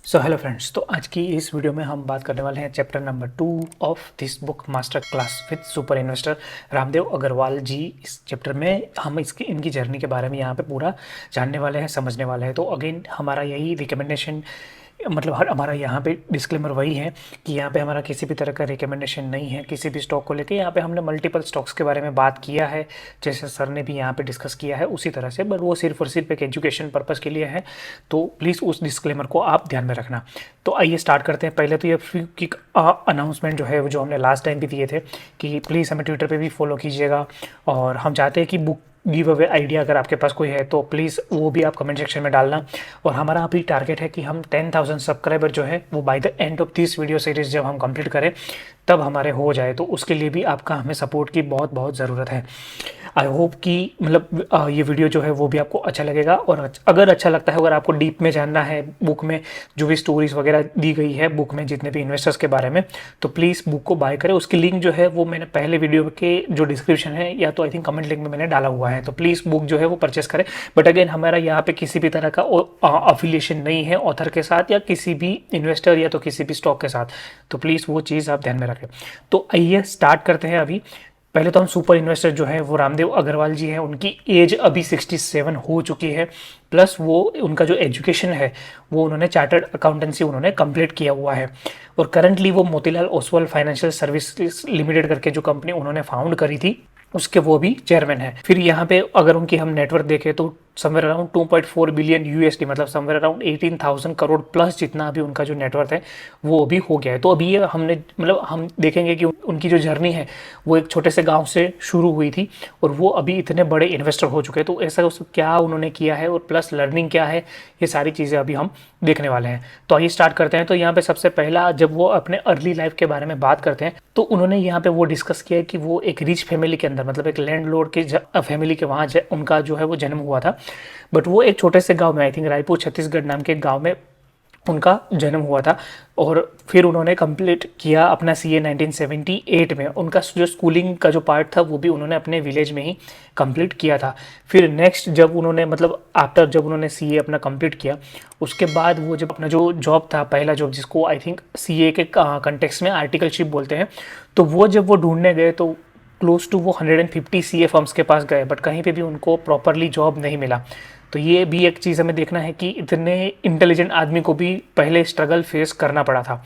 So hello friends, तो आज की इस वीडियो में हम बात करने वाले हैं chapter number 2 of this book master class with super investor Ramdeo Agrawal ji. इस चैप्टर में हम इनकी जर्नी के बारे में यहाँ पे पूरा जानने वाले हैं, समझने वाले हैं। तो अगेन हमारा यही रिकमेंडेशन, मतलब हमारा यहाँ पे डिस्क्लेमर वही है कि यहाँ पे हमारा किसी भी तरह का रिकमेंडेशन नहीं है किसी भी स्टॉक को लेके। यहाँ पे हमने मल्टीपल स्टॉक्स के बारे में बात किया है, जैसे सर ने भी यहाँ पे डिस्कस किया है उसी तरह से, बट वो सिर्फ और सिर्फ एक एजुकेशन पर्पज़ के लिए है। तो प्लीज़ उस डिस्क्लेमर को आप ध्यान में रखना। तो आइए स्टार्ट करते हैं। पहले तो ये क्विक अनाउंसमेंट जो है वो जो हमने लास्ट टाइम भी दिए थे कि प्लीज़ हमें ट्विटर पर भी फॉलो कीजिएगा, और हम चाहते हैं कि बुक गिव अवे आइडिया अगर आपके पास कोई है तो प्लीज़ वो भी आप कमेंट सेक्शन में डालना। और हमारा अभी टारगेट है कि हम 10,000 सब्सक्राइबर जो है वो by the end of this video series जब हम कंप्लीट करें तब हमारे हो जाए। तो उसके लिए भी आपका हमें सपोर्ट की बहुत बहुत ज़रूरत है। आई होप कि मतलब ये वीडियो जो है वो भी आपको अच्छा लगेगा, और अगर अच्छा लगता है, अगर आपको डीप में जानना है बुक में जो भी स्टोरीज़ वगैरह दी गई है बुक में जितने भी इन्वेस्टर्स के बारे में, तो प्लीज़ बुक को बाय करें। उसकी लिंक जो है वो मैंने पहले वीडियो के जो डिस्क्रिप्शन है या तो आई थिंक कमेंट लिंक में मैंने डाला हुआ है, तो प्लीज़ बुक जो है वो परचेस करें। बट अगेन हमारा यहाँ पे किसी भी तरह का अफिलिएशन नहीं है ऑथर के साथ या किसी भी इन्वेस्टर या तो किसी भी स्टॉक के साथ, तो प्लीज़ वो चीज़ आप ध्यान में रखें। तो आइए स्टार्ट करते हैं। अभी पहले तो हम सुपर इन्वेस्टर जो है वो रामदेव अग्रवाल जी हैं, उनकी एज अभी 67 हो चुकी है, प्लस वो उनका जो एजुकेशन है वो उन्होंने चार्टर्ड अकाउंटेंसी उन्होंने कंप्लीट किया हुआ है, और करंटली वो Motilal Oswal financial services limited करके जो कंपनी उन्होंने फाउंड करी थी उसके वो भी चेयरमैन है। फिर यहाँ पे अगर उनकी हम नेटवर्क देखें तो समवेयर अराउंड 2.4 बिलियन यूएसडी, मतलब समवेयर अराउंड 18,000 करोड़ प्लस जितना अभी उनका जो नेटवर्क है वो अभी हो गया है। तो अभी ये हमने मतलब हम देखेंगे कि उनकी जो जर्नी है वो एक छोटे से गांव से शुरू हुई थी और वो अभी इतने बड़े इन्वेस्टर हो चुके हैं। तो ऐसा क्या उन्होंने किया है और प्लस लर्निंग क्या है, ये सारी चीज़ें अभी हम देखने वाले हैं। तो आइए स्टार्ट करते हैं। तो यहाँ पे सबसे पहला जब वो अपने अर्ली लाइफ के बारे में बात करते हैं तो उन्होंने यहाँ पे वो डिस्कस किया है कि वो एक रिच फैमिली के अंदर, मतलब एक लैंडलॉर्ड की फैमिली के वहाँ उनका जो है वो जन्म हुआ था। बट वो एक छोटे से गांव में, आई थिंक रायपुर छत्तीसगढ़ नाम के गांव में उनका जन्म हुआ था। और फिर उन्होंने कंप्लीट किया अपना सीए 1978 में। उनका जो स्कूलिंग का जो पार्ट था वो भी उन्होंने अपने विलेज में ही कंप्लीट किया था। फिर नेक्स्ट जब उन्होंने मतलब आफ्टर जब उन्होंने सीए अपना कंप्लीट किया उसके बाद वो जब अपना जो जॉब था, पहला जॉब जिसको आई थिंक सीए के कंटेक्स्ट में आर्टिकलशिप बोलते हैं, तो वो जब वो ढूंढने गए तो क्लोज टू वो 150 सीए फर्म्स के पास गए, बट कहीं पे भी उनको प्रॉपरली जॉब नहीं मिला। तो ये भी एक चीज़ हमें देखना है कि इतने इंटेलिजेंट आदमी को भी पहले स्ट्रगल फेस करना पड़ा था।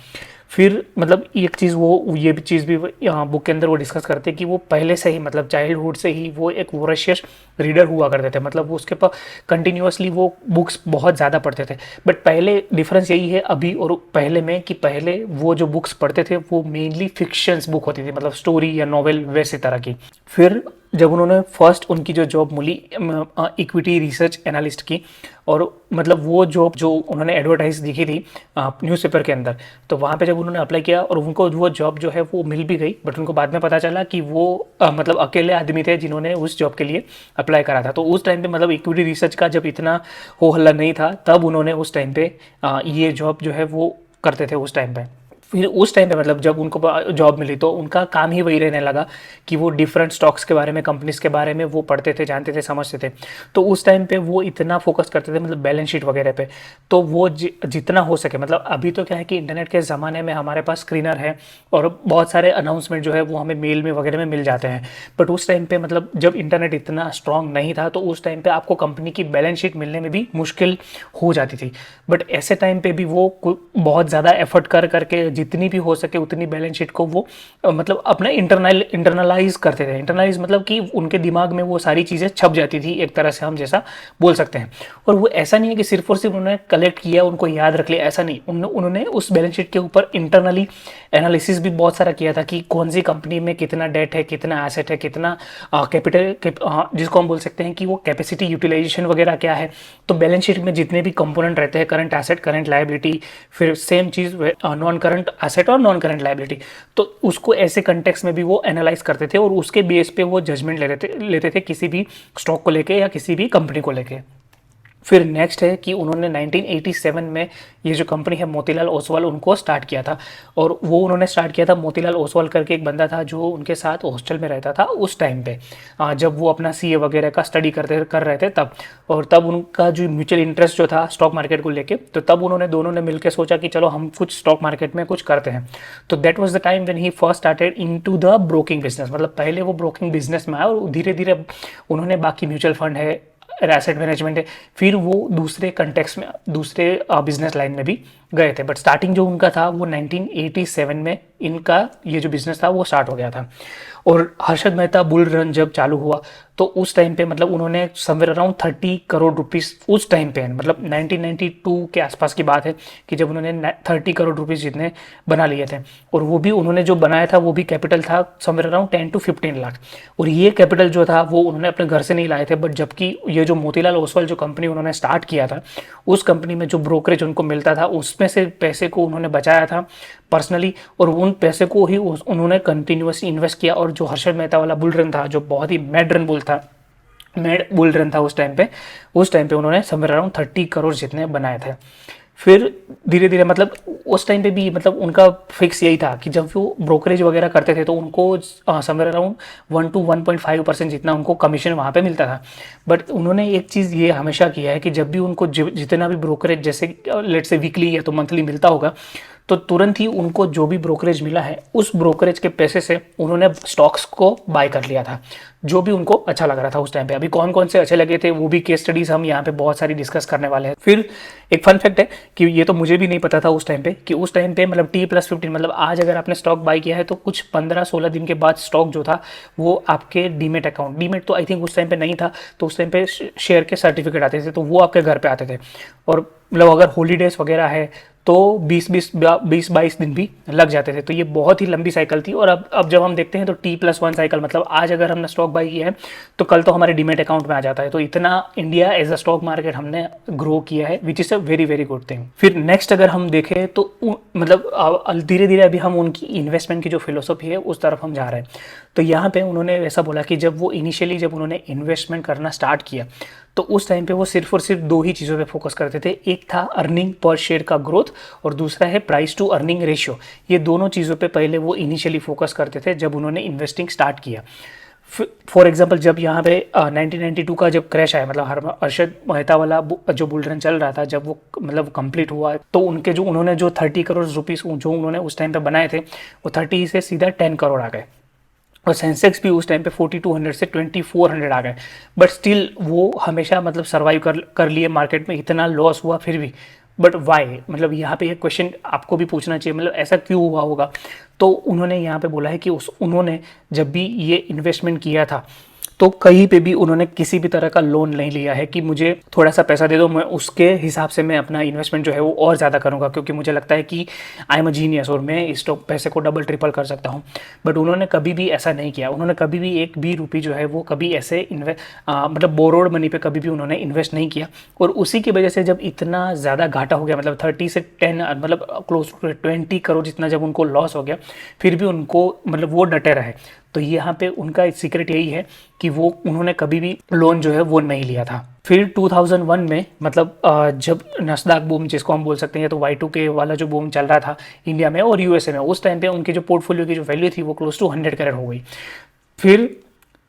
फिर मतलब एक चीज़ वो ये भी चीज़ भी यहाँ बुक के अंदर वो डिस्कस करते हैं कि वो पहले से ही मतलब चाइल्डहुड से ही वो एक वोरेशियस रीडर हुआ करते थे, मतलब वो उसके पास कंटिन्यूसली वो बुक्स बहुत ज़्यादा पढ़ते थे। बट पहले डिफरेंस यही है अभी और पहले में कि पहले वो जो बुक्स पढ़ते थे वो मेनली फिक्शंस बुक होती थी, मतलब स्टोरी या नॉवेल वैसे तरह की। फिर जब उन्होंने फर्स्ट उनकी जो जॉब मिली इक्विटी रिसर्च एनालिस्ट की, और मतलब वो जॉब जो उन्होंने एडवर्टाइज दिखी थी न्यूज़पेपर के अंदर, तो वहाँ पे जब उन्होंने अप्लाई किया और उनको वो जॉब जो है वो मिल भी गई, बट उनको बाद में पता चला कि वो मतलब अकेले आदमी थे जिन्होंने उस जॉब के लिए अप्लाई करा था। तो उस टाइम पे मतलब इक्विटी रिसर्च का जब इतना हो हल्ला नहीं था तब उन्होंने उस टाइम पे ये जॉब जो है वो करते थे उस टाइम पे। फिर उस टाइम पे मतलब जब उनको जॉब मिली तो उनका काम ही वही रहने लगा कि वो डिफरेंट स्टॉक्स के बारे में, कंपनीज के बारे में वो पढ़ते थे, जानते थे, समझते थे। तो उस टाइम पे वो इतना फोकस करते थे मतलब बैलेंस शीट वगैरह पे। तो वो जितना हो सके, मतलब अभी तो क्या है कि इंटरनेट के ज़माने में हमारे पास स्क्रीनर है और बहुत सारे अनाउंसमेंट जो है वो हमें मेल में वगैरह में मिल जाते हैं। बट उस टाइम पे मतलब जब इंटरनेट इतना स्ट्रांग नहीं था तो उस टाइम पे आपको कंपनी की बैलेंस शीट मिलने में भी मुश्किल हो जाती थी। बट ऐसे टाइम पे भी वो बहुत ज़्यादा एफर्ट कर करके जितनी भी हो सके उतनी बैलेंस शीट को वो मतलब अपना इंटरनलाइज करते थे। इंटरनलाइज मतलब कि उनके दिमाग में वो सारी चीज़ें छप जाती थी, एक तरह से हम जैसा बोल सकते हैं। और वो ऐसा नहीं है कि सिर्फ और सिर्फ उन्होंने कलेक्ट किया उनको याद रख लिया, ऐसा नहीं। उन्होंने उस बैलेंस शीट के ऊपर इंटरनली एनालिसिस भी बहुत सारा किया था कि कौन सी कंपनी में कितना डेट है, कितना एसेट है, कितना कैपिटल जिसको हम बोल सकते हैं कि वो कैपेसिटी यूटिलाइजेशन वगैरह क्या है। तो बैलेंस शीट में जितने भी कंपोनेंट रहते हैं, करंट एसेट, करंट लायबिलिटी, फिर सेम चीज़ नॉन करंट एसेट और नॉन करंट लायबिलिटी, तो उसको ऐसे कंटेक्स्ट में भी वो एनालाइज करते थे और उसके बेस पे वो जजमेंट लेते थे किसी भी स्टॉक को लेके या किसी भी कंपनी को लेके। फिर नेक्स्ट है कि उन्होंने 1987 में ये जो कंपनी है मोतीलाल ओसवाल उनको स्टार्ट किया था। और वो उन्होंने स्टार्ट किया था, मोतीलाल ओसवाल करके एक बंदा था जो उनके साथ हॉस्टल में रहता था उस टाइम पे, जब वो अपना सीए वगैरह का स्टडी कर रहे थे तब। और तब उनका जो म्यूचुअल इंटरेस्ट जो था स्टॉक मार्केट को लेके, तो तब उन्होंने दोनों ने मिलकर सोचा कि चलो हम कुछ स्टॉक मार्केट में कुछ करते हैं। तो that was the time when he first started into the broking business. मतलब पहले वो ब्रोकिंग बिजनेस में आया और धीरे धीरे उन्होंने बाकी म्यूचुअल फंड है, एसेट मैनेजमेंट है, फिर वो दूसरे कंटेक्स्ट में दूसरे बिजनेस लाइन में भी गए थे। बट स्टार्टिंग जो उनका था वो 1987 में इनका ये जो बिजनेस था वो स्टार्ट हो गया था। और हर्षद मेहता बुल रन जब चालू हुआ तो उस टाइम पे मतलब उन्होंने समवेयर अराउंड 30 करोड़ रुपीस उस टाइम पे, मतलब 1992 के आसपास की बात है कि जब उन्होंने 30 करोड़ रुपीस जितने बना लिए थे। और वो भी उन्होंने जो बनाया था वो भी कैपिटल था समवेयर अराउंड 10 to 15 लाख। और ये कैपिटल जो था वो उन्होंने अपने घर से नहीं लाए थे, बट जबकि ये जो मोतीलाल ओसवाल जो कंपनी उन्होंने स्टार्ट किया था उस कंपनी में जो ब्रोकरेज उनको मिलता था उसमें से पैसे को उन्होंने बचाया था पर्सनली, और उन पैसे को ही उन्होंने कंटिन्यूसली इन्वेस्ट किया। और जो हर्षद मेहता वाला बुल रन था जो बहुत ही मैड बुल रन था उस टाइम पे उन्होंने समवेयर अराउंड 30 करोड़ जितने बनाए थे। फिर धीरे धीरे मतलब उस टाइम पे भी मतलब उनका फिक्स यही था कि जब वो ब्रोकरेज वगैरह करते थे तो उनको समवेयर अराउंड 1 to 1.5% जितना उनको कमीशन वहाँ पे मिलता था। बट उन्होंने एक चीज़ ये हमेशा किया है कि जब भी उनको जितना भी ब्रोकरेज जैसे लेट से वीकली या तो मंथली मिलता होगा तो तुरंत ही उनको जो भी ब्रोकरेज मिला है उस ब्रोकरेज के पैसे से उन्होंने स्टॉक्स को बाय कर लिया था, जो भी उनको अच्छा लग रहा था उस टाइम पे। अभी कौन कौन से अच्छे लगे थे वो भी केस स्टडीज हम यहाँ पे बहुत सारी डिस्कस करने वाले हैं। फिर एक फन फैक्ट है कि ये तो मुझे भी नहीं पता था उस टाइम पे कि उस टाइम पे मतलब T+15 मतलब आज अगर आपने स्टॉक बाय किया है तो कुछ 15-16 दिन के बाद स्टॉक जो था वो आपके डीमेट अकाउंट, डीमेट तो आई थिंक उस टाइम पे नहीं था, तो उस टाइम पे शेयर के सर्टिफिकेट आते थे तो वो आपके घर पे आते थे। और मतलब अगर हॉलीडेज वगैरह है तो 20-22 दिन भी लग जाते थे, तो ये बहुत ही लंबी साइकिल थी। और अब जब हम देखते हैं तो T+1 साइकिल मतलब आज अगर हमने स्टॉक बाई किया है तो कल तो हमारे डीमेट अकाउंट में आ जाता है। तो इतना India as a stock market हमने ग्रो किया है, which is a very very good thing. फिर नेक्स्ट अगर हम देखें तो मतलब धीरे धीरे अभी हम उनकी इन्वेस्टमेंट की जो फिलोसफी है उस तरफ हम जा रहे हैं। तो यहाँ पे उन्होंने ऐसा बोला कि जब उन्होंने इन्वेस्टमेंट करना स्टार्ट किया तो उस टाइम पे वो सिर्फ और सिर्फ दो ही चीज़ों पे फोकस करते थे। एक था अर्निंग पर शेयर का ग्रोथ और दूसरा है प्राइस टू अर्निंग रेशियो। ये दोनों चीज़ों पे पहले वो इनिशियली फोकस करते थे जब उन्होंने इन्वेस्टिंग स्टार्ट किया। फॉर एग्जांपल जब यहाँ पे 1992 का जब क्रैश आया, मतलब हर्षद मेहता वाला जो बुल रन चल रहा था, जब वो मतलब कंप्लीट हुआ तो उन्होंने जो 30 करोड़ रुपीस जो उन्होंने उस टाइम पे बनाए थे वो 30 से सीधा 10 करोड़ आ गए। और सेंसेक्स भी उस टाइम पे 4200 से 2400 आ गए। बट स्टिल वो हमेशा मतलब सर्वाइव कर लिए मार्केट में, इतना लॉस हुआ फिर भी। बट वाई, मतलब यहाँ पे एक क्वेश्चन आपको भी पूछना चाहिए, मतलब ऐसा क्यों हुआ होगा। तो उन्होंने यहाँ पे बोला है कि उन्होंने जब भी ये इन्वेस्टमेंट किया था तो कहीं पे भी उन्होंने किसी भी तरह का लोन नहीं लिया है कि मुझे थोड़ा सा पैसा दे दो, मैं उसके हिसाब से मैं अपना इन्वेस्टमेंट जो है वो और ज़्यादा करूँगा क्योंकि मुझे लगता है कि आई एम अ जीनियस और मैं इस स्टॉक पैसे को डबल ट्रिपल कर सकता हूँ। बट उन्होंने कभी भी ऐसा नहीं किया। उन्होंने कभी भी एक भी रुपये जो है वो कभी ऐसे मतलब बोरोड मनी पे कभी भी उन्होंने इन्वेस्ट नहीं किया। और उसी की वजह से जब इतना ज़्यादा घाटा हो गया, मतलब 30 से 10 मतलब क्लोज टू 20 करोड़ जितना जब उनको लॉस हो गया, फिर भी उनको मतलब वो डटे रहे। तो यहाँ पे उनका सीक्रेट यही है कि वो उन्होंने कभी भी लोन जो है वो नहीं लिया था। फिर 2001 में मतलब जब नस्दाक बूम जिसको हम बोल सकते हैं, तो Y2K वाला जो बूम चल रहा था इंडिया में और यूएसए में, उस टाइम पे उनके जो पोर्टफोलियो की जो वैल्यू थी वो क्लोज टू 100 करोड़ हो गई। फिर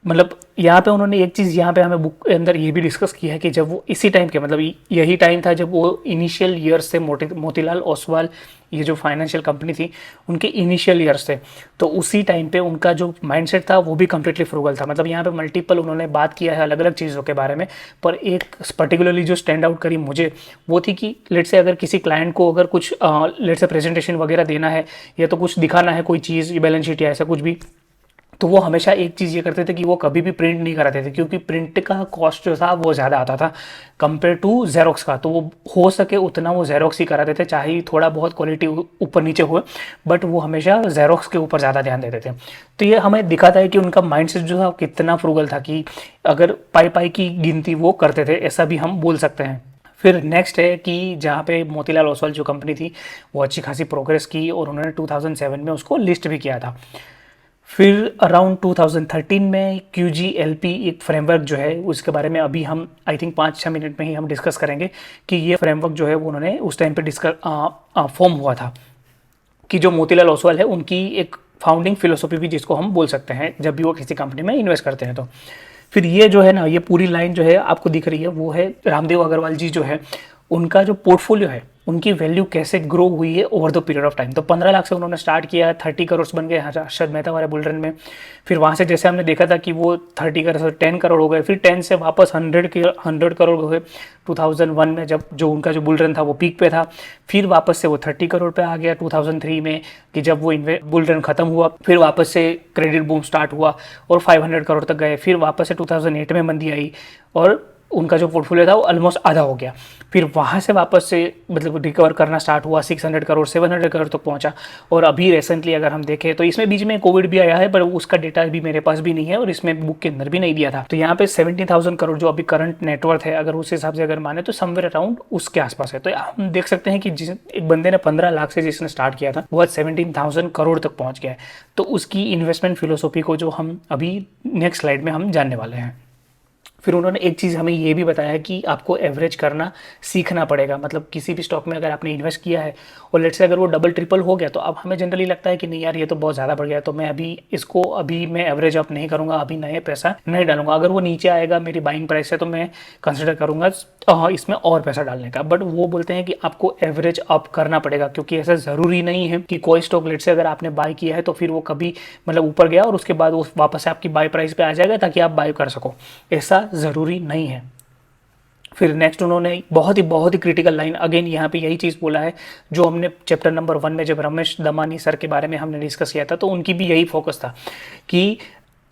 मतलब यहाँ पे उन्होंने एक चीज़ यहाँ पे हमें बुक के अंदर ये भी डिस्कस किया है कि जब वो इसी टाइम के मतलब यही टाइम था जब वो इनिशियल ईयर्स से मोतीलाल ओसवाल ये जो फाइनेंशियल कंपनी थी उनके इनिशियल ईयर्स थे, तो उसी टाइम पे उनका जो माइंडसेट था वो भी कम्प्लीटली फ्रूगल था। मतलब यहाँ पे मल्टीपल उन्होंने बात किया है अलग अलग चीज़ों के बारे में, पर एक पर्टिकुलरली जो स्टैंड आउट करी मुझे वो थी कि लेट से अगर किसी क्लाइंट को अगर कुछ लेट से प्रेजेंटेशन वगैरह देना है या तो कुछ दिखाना है कोई चीज़ बैलेंस शीट या ऐसा कुछ भी, तो वो हमेशा एक चीज़ ये करते थे कि वो कभी भी प्रिंट नहीं कराते थे क्योंकि प्रिंट का कॉस्ट जो था वो ज़्यादा आता था कंपेयर टू जेरोक्स का। तो वो हो सके उतना वो जेरोक्स ही कराते थे, चाहे ही थोड़ा बहुत क्वालिटी ऊपर नीचे हुए, बट वो हमेशा जेरोक्स के ऊपर ज़्यादा ध्यान देते थे। तो ये हमें दिखाता है कि उनका माइंडसेट जो था कितना फ्रूगल था कि अगर पाई की गिनती वो करते थे, ऐसा भी हम बोल सकते हैं। फिर नेक्स्ट है कि जहाँ पे मोतीलाल ओसवाल जो कंपनी थी वो अच्छी खासी प्रोग्रेस की और उन्होंने 2007 में उसको लिस्ट भी किया था। फिर अराउंड 2013 में QGLP एक फ्रेमवर्क जो है उसके बारे में अभी हम आई थिंक 5-6 मिनट में ही हम डिस्कस करेंगे कि ये फ्रेमवर्क जो है वो उन्होंने उस टाइम पे डिस्कस फॉर्म हुआ था कि जो मोतीलाल ओसवाल है उनकी एक फाउंडिंग फिलोसॉफी भी जिसको हम बोल सकते हैं जब भी वो किसी कंपनी में इन्वेस्ट करते हैं। तो फिर ये जो है ना, ये पूरी लाइन जो है आपको दिख रही है वो है रामदेव अग्रवाल जी जो है उनका जो पोर्टफोलियो है उनकी वैल्यू कैसे ग्रो हुई है over the period of time. तो 15 लाख से उन्होंने स्टार्ट किया, 30 करोड़ बन गए हर्षद मेहता वाले बुल रन में। फिर वहाँ से जैसे हमने देखा था कि वो 30 करोड़ से 10 करोड़ हो गए, फिर 10 से वापस 100 करोड़ हो गए 2001 में, जब जो उनका जो बुल रन था वो पीक पे था। फिर वापस से वो 30 करोड़ पे आ गया 2003 में कि जब वो बुल रन खत्म हुआ। फिर वापस से क्रेडिट बूम स्टार्ट हुआ और 500 करोड़ तक गए। फिर वापस से 2008 में मंदी आई और उनका जो पोर्टफोलियो था वो ऑलमोस्ट आधा हो गया। फिर वहाँ से वापस से मतलब रिकवर करना स्टार्ट हुआ, 600 करोड़ 700 करोड़ तक पहुँचा। और अभी रिसेंटली अगर हम देखें तो इसमें बीच में कोविड भी आया है, पर उसका डेटा भी मेरे पास भी नहीं है और इसमें बुक के अंदर भी नहीं दिया था। तो यहाँ पे 70,000 करोड़ जो अभी करंट नेटवर्थ है, अगर उस हिसाब से अगर माने तो समवेयर अराउंड उसके आसपास है। तो हम देख सकते हैं कि जिस एक बंदे ने 15 लाख से जिसने स्टार्ट किया था वो आज 17,000 करोड़ तक पहुँच गया है। तो उसकी इन्वेस्टमेंट फिलोसॉफी को जो हम अभी नेक्स्ट स्लाइड में हम जानने वाले हैं। फिर उन्होंने एक चीज़ हमें ये भी बताया कि आपको एवरेज करना सीखना पड़ेगा। मतलब किसी भी स्टॉक में अगर आपने इन्वेस्ट किया है और लेट्स से अगर वो डबल ट्रिपल हो गया तो अब हमें जनरली लगता है कि नहीं यार ये तो बहुत ज़्यादा बढ़ गया, तो मैं अभी मैं एवरेज अप नहीं करूँगा, अभी नए पैसा नहीं डालूंगा। अगर वो नीचे आएगा मेरी बाइंग प्राइस है तो मैं कंसिडर करूँगा इसमें और पैसा डालने का। बट वो बोलते हैं कि आपको एवरेज अप करना पड़ेगा, क्योंकि ऐसा ज़रूरी नहीं है कि कोई स्टॉक लेट से अगर आपने बाय किया है तो फिर वो कभी मतलब ऊपर गया और उसके बाद वो वापस से आपकी बाय प्राइस पे आ जाएगा ताकि आप बाय कर सको, ऐसा ज़रूरी नहीं है। फिर नेक्स्ट उन्होंने बहुत ही क्रिटिकल लाइन अगेन यहाँ पे यही चीज़ बोला है जो हमने चैप्टर नंबर 1 में जब रमेश दमानी सर के बारे में हमने डिस्कस किया था तो उनकी भी यही फोकस था कि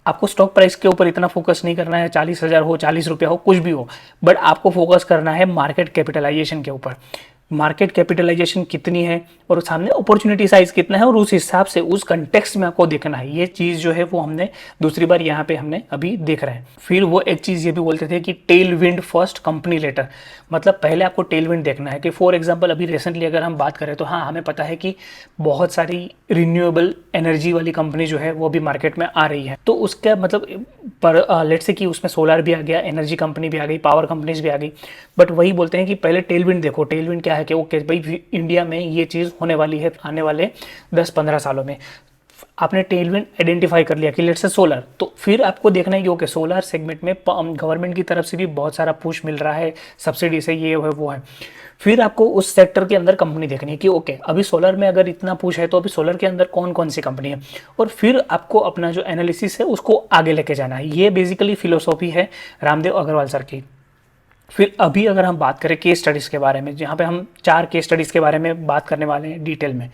आपको स्टॉक प्राइस के ऊपर इतना फोकस नहीं करना है, 40,000 हो 40 रुपया हो कुछ भी हो, बट आपको फोकस करना है मार्केट कैपिटलाइजेशन के ऊपर। मार्केट कैपिटलाइजेशन कितनी है और सामने अपॉर्चुनिटी साइज कितना है और उस हिसाब से उस कंटेक्स्ट में आपको देखना है। ये चीज़ जो है वो हमने दूसरी बार यहाँ पे हमने अभी देख रहे हैं। फिर वो एक चीज़ ये भी बोलते थे कि tail wind first company letter, मतलब पहले आपको टेल विंड देखना है कि फॉर एग्जाम्पल अभी रिसेंटली अगर हम बात करें तो हाँ हमें पता है कि बहुत सारी रिन्यूएबल एनर्जी वाली कंपनी जो है वो भी मार्केट में आ रही है। तो उसका मतलब पर लेट से कि उसमें सोलर भी आ गया, एनर्जी कंपनी भी आ गई, पावर कंपनीज भी आ गई, बट वही बोलते हैं कि पहले टेल विंड देखो। टेल विंड क्या है कि ओके भाई इंडिया में ये चीज़ होने वाली है आने वाले 10-15 सालों में। आपने टेल विंड आइडेंटिफाई कर लिया कि लेट्स से सोलर, तो फिर आपको देखना है कि ओके सोलर सेगमेंट में गवर्नमेंट की तरफ से भी बहुत सारा पुश मिल रहा है, सब्सिडी से ये है वो है। फिर आपको उस सेक्टर के अंदर कंपनी देखनी है कि ओके अभी सोलर में अगर इतना पुश है तो अभी सोलर के अंदर कौन कौन सी कंपनी है, और फिर आपको अपना जो एनालिसिस है उसको आगे लेके जाना है। ये बेसिकली फिलोसॉफी है रामदेव अग्रवाल सर की। फिर अभी अगर हम बात करें केस स्टडीज़ के बारे में, जहाँ पे हम 4 केस स्टडीज़ के बारे में बात करने वाले हैं डिटेल में।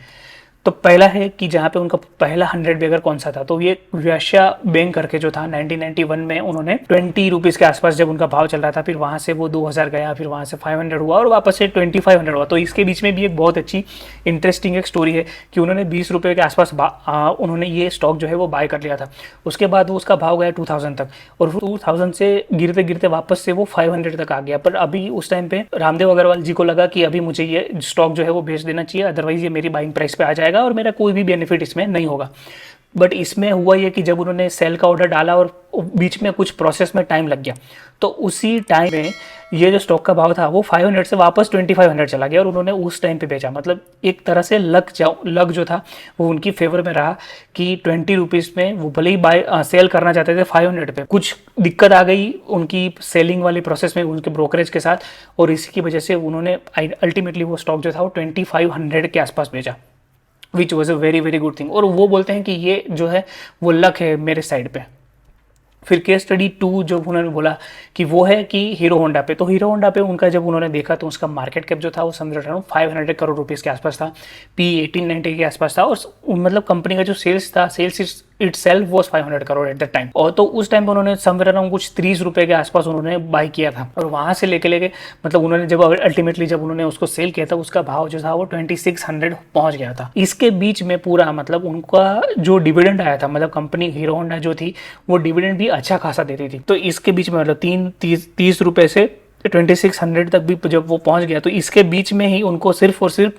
तो पहला है कि जहाँ पे उनका पहला 100 बैगर कौन सा था, तो ये वैश्या बैंक करके जो था 1991 में उन्होंने 20 रुपीज़ के आसपास जब उनका भाव चल रहा था, फिर वहाँ से वो 2000 गया, फिर वहाँ से 500 हुआ और वापस से 2500 हुआ। तो इसके बीच में भी एक बहुत अच्छी इंटरेस्टिंग एक स्टोरी है कि उन्होंने 20 रुपये के आसपास उन्होंने ये स्टॉक जो है वो बाय कर लिया था। उसके बाद वो उसका भाव गया 2000 तक और 2000 से गिरते गिरते वापस से वो 500 तक आ गया। पर अभी उस टाइम पे रामदेव अग्रवाल जी को लगा कि अभी मुझे ये स्टॉक जो है वो बेच देना चाहिए, अदरवाइज ये मेरी बाइंग प्राइस पे आ जाएगा और मेरा कोई भी बेनिफिट इसमें नहीं होगा। बट इसमें हुआ ये कि जब उन्होंने सेल का ऑर्डर डाला और बीच में कुछ प्रोसेस में टाइम लग गया, तो उसी टाइम में ये जो स्टॉक का भाव था वो 500 से वापस 2500 चला गया और उन्होंने उस टाइम पे बेचा। मतलब एक तरह से लक जो था वो उनकी फेवर में रहा कि 20 रुपीज़ में वो भले ही सेल करना चाहते थे 500 पे, कुछ दिक्कत आ गई उनकी सेलिंग वाली प्रोसेस में उनके ब्रोकरेज के साथ, और इसी की वजह से उन्होंने अल्टीमेटली वो स्टॉक जो था वो 2500 के आसपास बेचा, which was a very good thing. और वो बोलते हैं कि ये जो है वो लक है मेरे साइड पे। फिर केस स्टडी 2 जो उन्होंने बोला कि वो है कि हीरो होंडा पे, तो हीरो होंडा पे उनका जब उन्होंने देखा तो उसका मार्केट कैप जो था वो समझ रहा हूँ 500 करोड़ रुपीज़ के आसपास था, पी 1890 के आसपास था, और मतलब कंपनी का जो सेल्स था, sales itself was 500 crore at the time. और तो उस टाइम पे उन्होंने समवेयर अराउंड कुछ 30 रुपये के आसपास उन्होंने बाय किया था, और वहाँ से लेके मतलब उन्होंने जब अल्टीमेटली जब उन्होंने उसको सेल किया था उसका भाव जो था वो 2600 पहुँच गया था। इसके बीच में पूरा मतलब उनका जो डिविडेंड आया था, मतलब कंपनी हीरो होंडा जो थी वो डिविडेंड भी अच्छा खासा देती थी। तो इसके बीच में मतलब 30 रुपये से 2600 तक भी जब वो पहुँच गया, तो इसके बीच में ही उनको सिर्फ और सिर्फ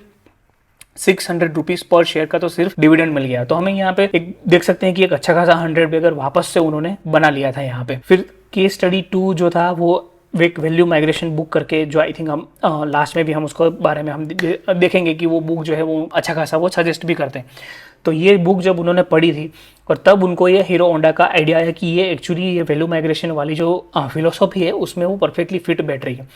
₹600 पर शेयर का तो सिर्फ डिविडेंड मिल गया। तो हमें यहाँ पे एक देख सकते हैं कि एक अच्छा खासा 100 पे अगर वापस से उन्होंने बना लिया था यहाँ पे। फिर केस स्टडी 2 जो था वो एक वैल्यू माइग्रेशन बुक करके, जो आई थिंक हम लास्ट में भी हम उसको बारे में हम देखेंगे कि वो बुक जो है वो अच्छा खासा वो सजेस्ट भी करते हैं। तो ये बुक जब उन्होंने पढ़ी थी और तब उनको ये हीरो होंडा का आइडिया आया कि ये एक्चुअली ये वैल्यू माइग्रेशन वाली जो फिलोसॉफी है उसमें वो परफेक्टली फिट बैठ रही है।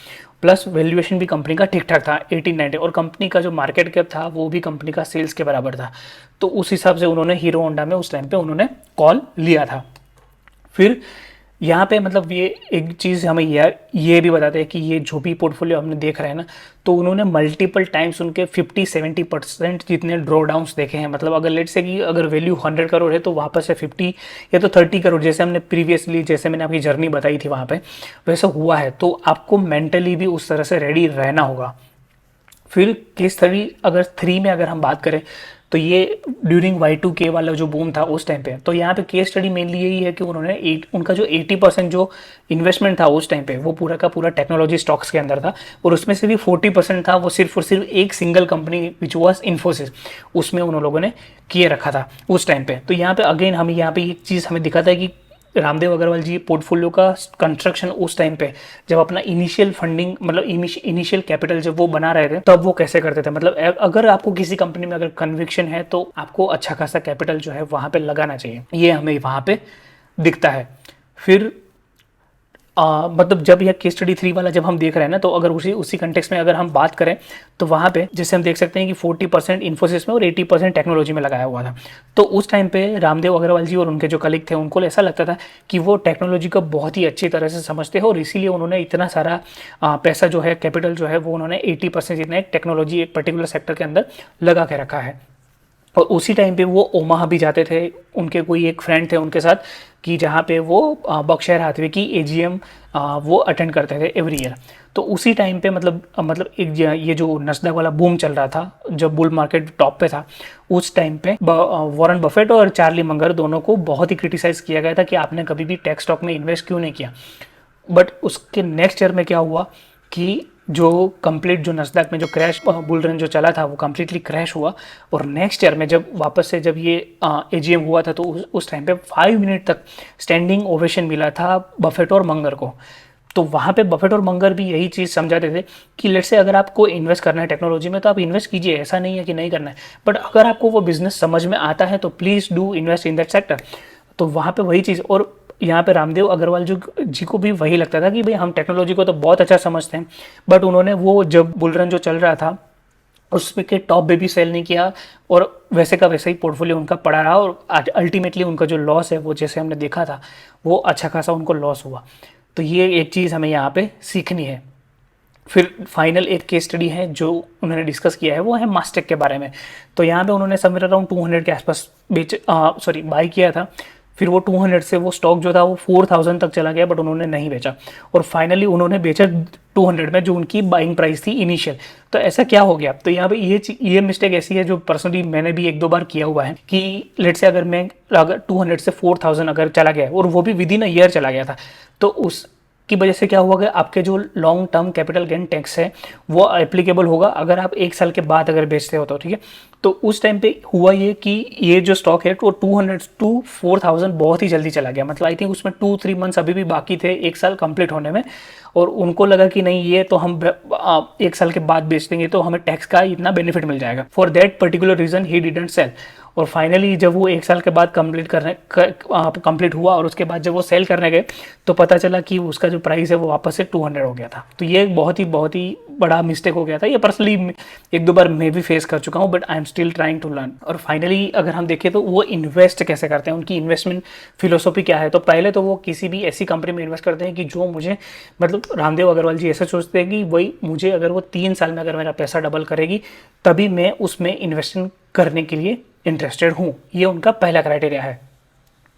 प्लस वैल्यूएशन भी कंपनी का ठीक ठाक था 1890, और कंपनी का जो मार्केट कैप था वो भी कंपनी का सेल्स के बराबर था। तो उस हिसाब से उन्होंने हीरो होंडा में उस टाइम पे उन्होंने कॉल लिया था। फिर यहाँ पे मतलब ये एक चीज़ हमें ये भी बताते हैं कि ये जो भी पोर्टफोलियो हमने देख रहे हैं ना, तो उन्होंने मल्टीपल टाइम्स उनके 50-70% जितने ड्रॉ डाउन्स देखे हैं। मतलब अगर लेट से कि अगर वैल्यू 100 करोड़ है तो वापस से 50 या तो 30 करोड़, जैसे हमने प्रीवियसली जैसे मैंने आपकी जर्नी बताई थी वहाँ पे वैसा हुआ है। तो आपको मेंटली भी उस तरह से रेडी रहना होगा। फिर केस स्टडी अगर 3 में अगर हम बात करें तो ये ड्यूरिंग Y2K वाला जो बूम था उस टाइम पे, तो यहाँ पे केस स्टडी मेनली यही है कि उन्होंने उनका जो 80% जो इन्वेस्टमेंट था उस टाइम पे वो पूरा का पूरा टेक्नोलॉजी स्टॉक्स के अंदर था, और उसमें से भी 40% था वो सिर्फ और सिर्फ एक single company which was Infosys, उसमें उन लोगों ने किए रखा था उस टाइम पे। तो यहाँ पे अगेन हमें यहाँ पे एक चीज़ हमें दिखाता है कि रामदेव अग्रवाल जी पोर्टफोलियो का कंस्ट्रक्शन उस टाइम पे जब अपना इनिशियल फंडिंग मतलब इनिशियल कैपिटल जब वो बना रहे थे तब वो कैसे करते थे। मतलब अगर आपको किसी कंपनी में अगर कन्विक्शन है तो आपको अच्छा खासा कैपिटल जो है वहां पे लगाना चाहिए, ये हमें वहां पे दिखता है। फिर मतलब जब यह केस स्टडी 3 वाला जब हम देख रहे हैं ना, तो अगर उसी कंटेक्स्ट में अगर हम बात करें तो वहाँ पे जैसे हम देख सकते हैं कि 40% इन्फोसिस में और 80% टेक्नोलॉजी में लगाया हुआ था। तो उस टाइम पे रामदेव अग्रवाल जी और उनके जो कलीग थे उनको ऐसा लगता था कि वो टेक्नोलॉजी को बहुत ही अच्छी तरह से समझते हैं, और इसीलिए उन्होंने इतना सारा पैसा जो है कैपिटल जो है वो उन्होंने 80% जितना एक टेक्नोलॉजी एक पर्टिकुलर सेक्टर के अंदर लगा के रखा है। और उसी टाइम पे वो ओमाहा भी जाते थे, उनके कोई एक फ्रेंड थे उनके साथ, कि जहाँ पे वो बर्कशायर हाथवे की AGM वो अटेंड करते थे एवरी ईयर। तो उसी टाइम पे मतलब एक ये जो नस्डैक वाला बूम चल रहा था, जब बुल मार्केट टॉप पे था, उस टाइम पे वॉरेन बफेट और चार्ली मंगर दोनों को बहुत ही क्रिटिसाइज किया गया था कि आपने कभी भी टेक स्टॉक में इन्वेस्ट क्यों नहीं किया। बट उसके नेक्स्ट ईयर में क्या हुआ कि जो कंप्लीट जो नस्डैक में जो क्रैश बुल रन जो चला था वो कम्प्लीटली क्रैश हुआ, और नेक्स्ट ईयर में जब वापस से जब ये AGM हुआ था तो उस टाइम पे 5 मिनट तक स्टैंडिंग ओवेशन मिला था बफेट और मंगर को। तो वहाँ पे बफेट और मंगर भी यही चीज़ समझाते थे कि लेट से अगर आपको इन्वेस्ट करना है टेक्नोलॉजी में तो आप इन्वेस्ट कीजिए, ऐसा नहीं है कि नहीं करना है, बट अगर आपको वो बिजनेस समझ में आता है तो please do invest in that sector. तो वहाँ पे वही चीज़, और यहाँ पे रामदेव अग्रवाल जी को भी वही लगता था कि भाई हम टेक्नोलॉजी को तो बहुत अच्छा समझते हैं, बट उन्होंने वो जब बुल रन जो चल रहा था उसमें के टॉप पे भी सेल नहीं किया, और वैसे का वैसे ही पोर्टफोलियो उनका पड़ा रहा, और अल्टीमेटली उनका जो लॉस है वो जैसे हमने देखा था वो अच्छा खासा उनको लॉस हुआ। तो ये एक चीज़ हमें यहाँ पे सीखनी है। फिर फाइनल एक केस स्टडी है जो उन्होंने डिस्कस किया है वो है मास्टेक के बारे में। तो यहाँ पे उन्होंने समवेयर अराउंड 200 के आसपास बाई किया था। फिर वो 200 से वो स्टॉक जो था वो 4000 तक चला गया, बट उन्होंने नहीं बेचा, और फाइनली उन्होंने बेचा 200 में जो उनकी बाइंग प्राइस थी इनिशियल। तो ऐसा क्या हो गया, तो यहाँ पे ये मिस्टेक ऐसी है जो पर्सनली मैंने भी 1-2 बार किया हुआ है कि लेट से अगर 200 से 4000 अगर चला गया और वो भी विद इन अ ईयर चला गया था, तो उस की वजह से क्या हुआ कि आपके जो long term capital gain tax है वो एप्लीकेबल होगा अगर आप 1 साल के बाद अगर बेचते हो तो, ठीक है। तो उस टाइम पे हुआ ये कि ये जो स्टॉक है वो 200 to 4000 बहुत ही जल्दी चला गया। मतलब आई थिंक उसमें 2-3 मंथ्स अभी भी बाकी थे 1 साल कंप्लीट होने में, और उनको लगा कि नहीं ये तो हम 1 साल के बाद बेच देंगे तो हमें टैक्स का इतना बेनिफिट मिल जाएगा। For that particular reason he didn't sell, और फाइनली जब वो 1 साल के बाद कंप्लीट हुआ और उसके बाद जब वो सेल करने गए तो पता चला कि उसका जो प्राइस है वो वापस से 200 हो गया था। तो ये बहुत ही बड़ा मिस्टेक हो गया था। ये पर्सनली 1-2 बार मैं भी फेस कर चुका हूँ, but I am still trying to learn. और फाइनली अगर हम देखें तो वो इन्वेस्ट कैसे करते हैं, उनकी इन्वेस्टमेंट फिलोसॉफी क्या है। तो पहले तो वो किसी भी ऐसी कंपनी में इन्वेस्ट करते हैं कि जो मुझे मतलब रामदेव अग्रवाल जी ऐसा सोचते हैं कि वही मुझे अगर वो 3 साल में अगर मेरा पैसा डबल करेगी तभी मैं उसमें इन्वेस्टमेंट करने के लिए इंटरेस्टेड हूँ। ये उनका पहला क्राइटेरिया है।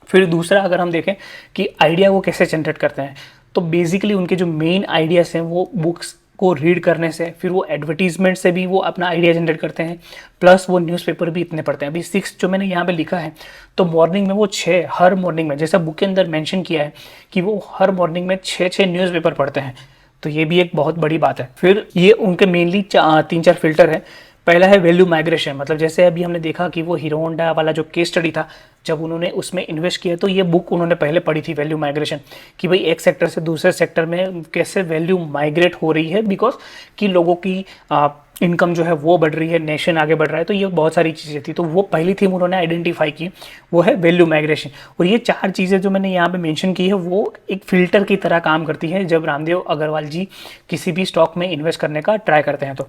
फिर दूसरा अगर हम देखें कि आइडिया वो कैसे जनरेट करते हैं, तो बेसिकली उनके जो मेन आइडियाज़ हैं वो बुक्स को रीड करने से, फिर वो एडवर्टीजमेंट से भी वो अपना आइडिया जनरेट करते हैं, प्लस वो न्यूज़पेपर भी इतने पढ़ते हैं। अभी 6 जो मैंने यहाँ पे लिखा है तो मॉर्निंग में वो 6 हर मॉर्निंग में, जैसा बुक के अंदर मेंशन किया है कि वो हर मॉर्निंग में 6 न्यूज़पेपर पढ़ते हैं। तो ये भी एक बहुत बड़ी बात है। फिर ये उनके मेनली 3-4 फिल्टर है। पहला है वैल्यू माइग्रेशन, मतलब जैसे अभी हमने देखा कि वो हीरो होंडा वाला जो केस स्टडी था, जब उन्होंने उसमें इन्वेस्ट किया तो ये बुक उन्होंने पहले पढ़ी थी, वैल्यू माइग्रेशन, कि भाई एक सेक्टर से दूसरे सेक्टर में कैसे वैल्यू माइग्रेट हो रही है, बिकॉज कि लोगों की इनकम जो है वो बढ़ रही है, नेशन आगे बढ़ रहा है, तो ये बहुत सारी चीज़ें थी। तो वो पहली थीम उन्होंने आइडेंटिफाई की, वो है वैल्यू माइग्रेशन। और ये 4 चीज़ें जो मैंने यहाँ पे मेंशन की है वो एक फ़िल्टर की तरह काम करती है जब रामदेव अग्रवाल जी किसी भी स्टॉक में इन्वेस्ट करने का ट्राई करते हैं। तो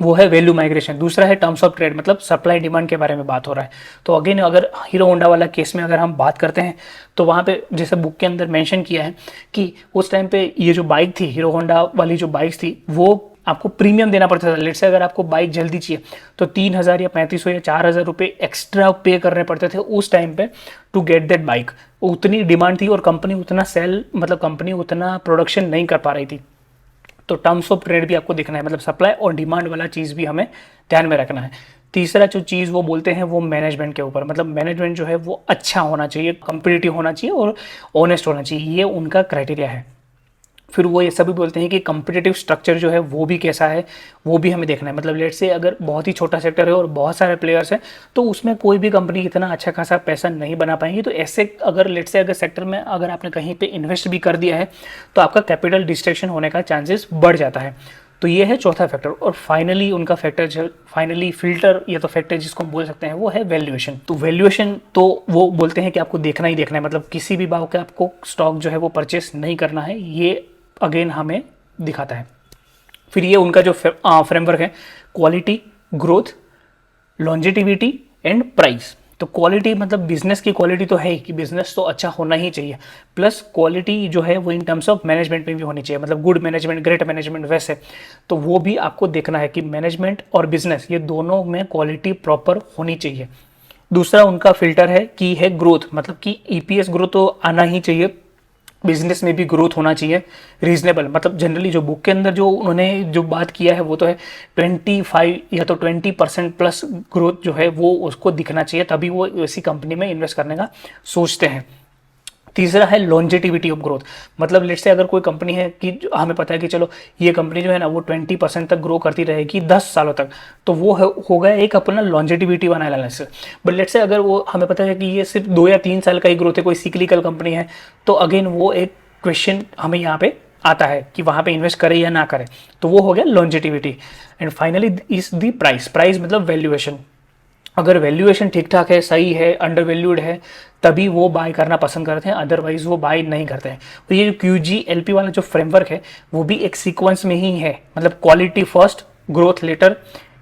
वो है वैल्यू माइग्रेशन। दूसरा है टर्म्स ऑफ ट्रेड, मतलब सप्लाई डिमांड के बारे में बात हो रहा है। तो अगेन अगर हीरो होंडा वाला केस में अगर हम बात करते हैं तो वहाँ पे जैसे बुक के अंदर मेंशन किया है कि उस टाइम पे ये जो बाइक थी, हीरो होंडा वाली जो बाइक्स थी, वो आपको प्रीमियम देना पड़ता था। लेट से अगर आपको बाइक जल्दी चाहिए तो 3,000 या 3,500 या 4,000 रुपये एक्स्ट्रा पे करने पड़ते थे उस टाइम पे टू गेट दैट बाइक। उतनी डिमांड थी और कंपनी उतना सेल, मतलब कंपनी उतना प्रोडक्शन नहीं कर पा रही थी। तो टर्म्स ऑफ ट्रेड भी आपको देखना है, मतलब सप्लाई और डिमांड वाला चीज़ भी हमें ध्यान में रखना है। तीसरा जो चीज़ वो बोलते हैं वो मैनेजमेंट के ऊपर, मतलब मैनेजमेंट जो है वो अच्छा होना चाहिए, कंपिटिटिव होना चाहिए और ऑनेस्ट होना चाहिए, ये उनका क्राइटेरिया है। फिर वो ये सभी बोलते हैं कि कम्पिटिटिव स्ट्रक्चर जो है वो भी कैसा है, वो भी हमें देखना है। मतलब लेट से अगर बहुत ही छोटा सेक्टर है और बहुत सारे प्लेयर्स हैं तो उसमें कोई भी कंपनी इतना अच्छा खासा पैसा नहीं बना पाएंगी। तो ऐसे अगर लेट से अगर सेक्टर में अगर आपने कहीं पे इन्वेस्ट भी कर दिया है तो आपका कैपिटल डिस्ट्रैक्शन होने का चांसेस बढ़ जाता है। तो ये है चौथा फैक्टर। और फाइनली उनका फैक्टर जो फाइनली फिल्टर या तो फैक्टर जिसको हम बोल सकते हैं वो है वैल्यूएशन। तो वैल्यूएशन तो वो बोलते हैं कि आपको देखना ही देखना है, मतलब किसी भी भाव के आपको स्टॉक जो है वो परचेस नहीं करना है, ये अगेन हमें दिखाता है। फिर ये उनका जो फ्रेमवर्क है, quality, growth, longevity and price. तो क्वालिटी मतलब बिजनेस की क्वालिटी तो है ही कि बिजनेस तो अच्छा होना ही चाहिए, प्लस क्वालिटी जो है वो इन टर्म्स ऑफ मैनेजमेंट में भी होनी चाहिए, मतलब गुड मैनेजमेंट, ग्रेट मैनेजमेंट वैसे। तो वो भी आपको देखना है कि मैनेजमेंट और बिजनेस ये दोनों में क्वालिटी प्रॉपर होनी चाहिए। दूसरा उनका फिल्टर है कि है ग्रोथ, मतलब कि ईपीएस ग्रोथ तो आना ही चाहिए, बिजनेस में भी ग्रोथ होना चाहिए रीजनेबल। मतलब जनरली जो बुक के अंदर जो उन्होंने जो बात किया है वो तो है 25 या तो 20% प्लस ग्रोथ जो है वो उसको दिखना चाहिए, तभी वो ऐसी कंपनी में इन्वेस्ट करने का सोचते हैं। तीसरा है लॉन्जेटिविटी ऑफ ग्रोथ, मतलब लेट से अगर कोई कंपनी है कि हमें पता है कि चलो ये कंपनी जो है ना वो 20% तक ग्रो करती रहेगी 10 सालों तक, तो वो हो गया एक अपना लॉन्जेटिविटी वाला एनालिसिस। बट लेट से अगर वो हमें पता है कि ये सिर्फ 2 या 3 साल का ही ग्रोथ है, कोई सिक्लिकल कंपनी है, तो अगेन वो एक क्वेश्चन हमें यहाँ पे आता है कि वहाँ पे इन्वेस्ट करें या ना करें। तो वो हो गया longevity. And finally is the price, price मतलब वैल्यूएशन। अगर वैल्यूएशन ठीक ठाक है, सही है, अंडर वैल्यूड है, तभी वो बाय करना पसंद करते हैं, अदरवाइज वो बाय नहीं करते हैं। तो ये जो QGLP वाला जो फ्रेमवर्क है वो भी एक सीक्वेंस में ही है, मतलब क्वालिटी फर्स्ट, ग्रोथ लेटर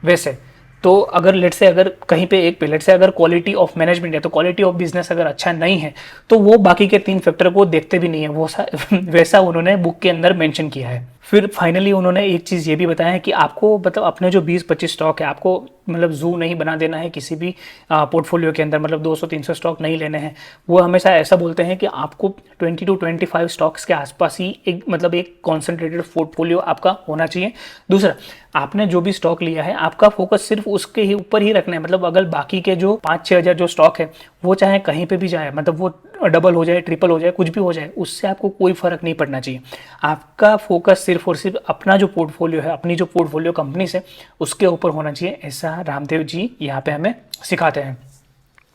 वैसे। तो अगर लेट से अगर कहीं पे एक पे लेट से अगर क्वालिटी ऑफ मैनेजमेंट है तो क्वालिटी ऑफ बिजनेस अगर अच्छा नहीं है तो वो बाकी के 3 फैक्टर को देखते भी नहीं है, वो वैसा उन्होंने बुक के अंदर मेंशन किया है। फिर फाइनली उन्होंने एक चीज़ ये भी बताया है कि आपको मतलब अपने जो 20-25 स्टॉक है आपको मतलब जू नहीं बना देना है किसी भी पोर्टफोलियो के अंदर, मतलब 200-300 स्टॉक नहीं लेने हैं। वो हमेशा ऐसा बोलते हैं कि आपको 20 to 25 स्टॉक्स के आसपास ही एक मतलब एक कॉन्सेंट्रेटेड पोर्टफोलियो आपका होना चाहिए। दूसरा, आपने जो भी स्टॉक लिया है आपका फोकस सिर्फ उसके ही ऊपर ही रखना है, मतलब अगर बाकी के जो 5-6 हज़ार जो स्टॉक है वो चाहे कहीं पे भी जाए, मतलब वो डबल हो जाए, ट्रिपल हो जाए, कुछ भी हो जाए, उससे आपको कोई फर्क नहीं पड़ना चाहिए। आपका फोकस सिर्फ और सिर्फ अपना जो पोर्टफोलियो है, अपनी जो पोर्टफोलियो कंपनी से उसके ऊपर होना चाहिए, ऐसा रामदेव जी यहाँ पे हमें सिखाते हैं।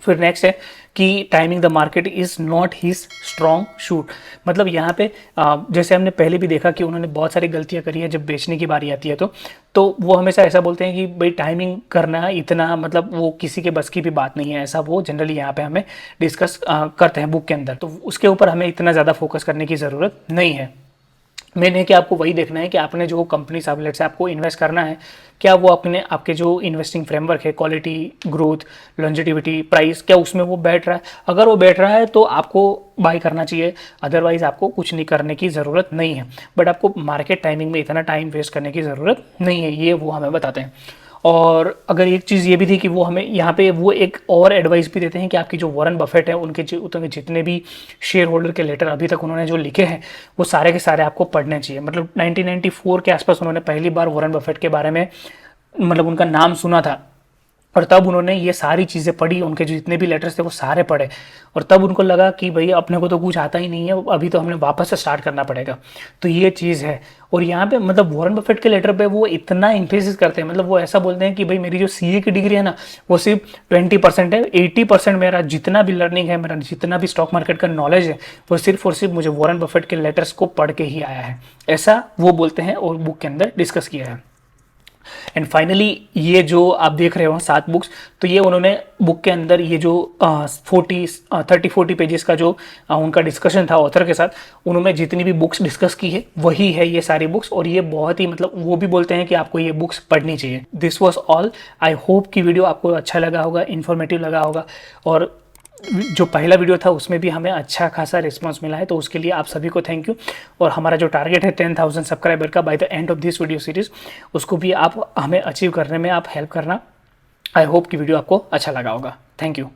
फिर नेक्स्ट है कि timing the market is not his strong shoot, मतलब यहाँ पे जैसे हमने पहले भी देखा कि उन्होंने बहुत सारी गलतियाँ करी है जब बेचने की बारी आती है। तो वो हमेशा ऐसा बोलते हैं कि भाई टाइमिंग करना इतना मतलब वो किसी के बस की भी बात नहीं है, ऐसा वो जनरली यहाँ पे हमें डिस्कस करते हैं बुक के अंदर। तो उसके ऊपर हमें इतना ज़्यादा फोकस करने की ज़रूरत नहीं है। मेन है कि आपको वही देखना है कि आपने जो कंपनी सबलेट से आपको इन्वेस्ट करना है, क्या वो अपने आपके जो इन्वेस्टिंग फ्रेमवर्क है, क्वालिटी, ग्रोथ, लॉन्जेटिविटी, प्राइस, क्या उसमें वो बैठ रहा है। अगर वो बैठ रहा है तो आपको बाय करना चाहिए, अदरवाइज आपको कुछ नहीं करने की ज़रूरत नहीं है। बट आपको मार्केट टाइमिंग में इतना टाइम वेस्ट करने की ज़रूरत नहीं है, ये वो हमें बताते हैं। और अगर एक चीज़ ये भी थी कि वो हमें यहाँ पे वो एक और एडवाइस भी देते हैं कि आपकी जो वॉरेन बफेट है उनके जितने भी शेयर होल्डर के लेटर अभी तक उन्होंने जो लिखे हैं वो सारे के सारे आपको पढ़ने चाहिए। मतलब 1994 के आसपास उन्होंने पहली बार वॉरेन बफेट के बारे में मतलब उनका नाम सुना था, और तब उन्होंने ये सारी चीज़ें पढ़ी, उनके जो जितने भी लेटर्स थे वो सारे पढ़े, और तब उनको लगा कि भाई अपने को तो कुछ आता ही नहीं है, अभी तो हमने वापस से स्टार्ट करना पड़ेगा। तो ये चीज़ है। और यहाँ पे मतलब वॉरेन बफेट के लेटर पे वो इतना इम्फेसिस करते हैं, मतलब वो ऐसा बोलते हैं कि भाई मेरी जो सीए की डिग्री है ना वो सिर्फ 20% है, 80% मेरा जितना भी लर्निंग है, मेरा जितना भी स्टॉक मार्केट का नॉलेज है वो सिर्फ और सिर्फ मुझे वॉरेन बफेट के लेटर्स को पढ़ के ही आया है, ऐसा वो बोलते हैं और बुक के अंदर डिस्कस किया है। एंड फाइनली ये जो आप देख रहे हो 7 बुक्स, तो ये उन्होंने बुक के अंदर ये जो 30-40 पेजेस का जो उनका डिस्कशन था ऑथर के साथ, उन्होंने जितनी भी बुक्स डिस्कस की है वही है ये सारी बुक्स। और ये बहुत ही मतलब वो भी बोलते हैं कि आपको ये बुक्स पढ़नी चाहिए। This was all. I hope कि वीडियो आपको अच्छा लगा होगा, इन्फॉर्मेटिव लगा होगा, और जो पहला वीडियो था उसमें भी हमें अच्छा खासा रिस्पांस मिला है, तो उसके लिए आप सभी को थैंक यू। और हमारा जो टारगेट है 10,000 सब्सक्राइबर का by the end of this video series, उसको भी आप हमें अचीव करने में आप हेल्प करना। आई होप कि वीडियो आपको अच्छा लगा होगा। Thank you.